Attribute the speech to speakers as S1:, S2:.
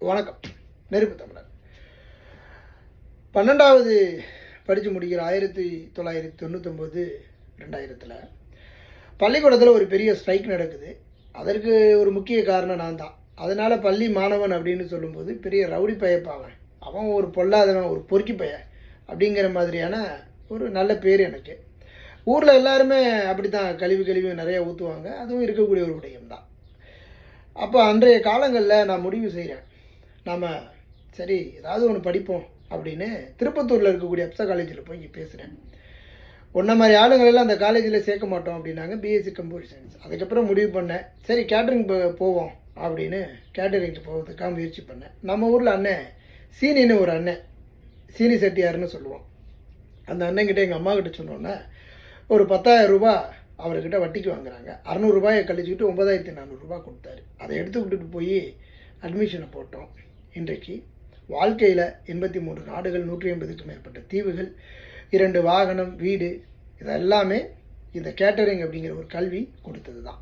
S1: வணக்கம். நெருப்பு தமிழர். 12வது படித்து முடிக்கிற 1999 2000 பள்ளிக்கூடத்தில் ஒரு பெரிய ஸ்ட்ரைக் நடக்குது. அதற்கு ஒரு முக்கிய காரணம் நான் தான். அதனால் பள்ளி மாணவன் அப்படின்னு சொல்லும்போது பெரிய ரவுடி பையப்பாவன், அவன் ஒரு பொல்லாதவன், ஒரு பொறுக்கி பையன் அப்படிங்கிற மாதிரியான ஒரு நல்ல பேர் எனக்கு. ஊரில் எல்லாருமே அப்படி தான் கழிவு நிறைய ஊற்றுவாங்க. அதுவும் இருக்கக்கூடிய ஒரு விடயம்தான். அப்போ அன்றைய காலங்களில் நான் முடிவு செய்கிறேன், நாம் சரி ஏதாவது ஒன்று படிப்போம் அப்படின்னு திருப்பத்தூரில் இருக்கக்கூடிய அப்சா காலேஜில் போய் பேசுகிறேன். ஒன்றை மாதிரி ஆளுங்களெல்லாம் அந்த காலேஜில் சேர்க்க மாட்டோம் அப்படின்னாங்க, பிஎஸ்சி கம்ப்யூட்டர் சயின்ஸ். அதுக்கப்புறம் முடிவு பண்ணேன், சரி கேட்ரிங் போவோம் அப்படின்னு கேட்டரிங்க்கு போகிறதுக்காக முயற்சி பண்ணேன். நம்ம ஊரில் அண்ணன் சீனின்னு ஒரு அண்ணன், சீனி செட்டியார்னு சொல்லுவோம். அந்த அண்ணன்கிட்ட எங்கள் அம்மா கிட்ட சொன்னோன்னே ஒரு 10,000 ரூபா அவர்கிட்ட வட்டிக்கு வாங்குறாங்க. 600 ரூபாயை கழிச்சுக்கிட்டு 9,400 ரூபா கொடுத்தாரு. அதை எடுத்து விட்டுட்டு போய் அட்மிஷனை போட்டோம். இன்றைக்கு வாழ்க்கையில் 83 நாடுகள், 180க்கும் மேற்பட்ட தீவுகள், 2 வாகனம், வீடு, இதெல்லாமே இந்த கேட்டரிங் அப்படிங்கிற ஒரு கல்வி கொடுத்தது தான்.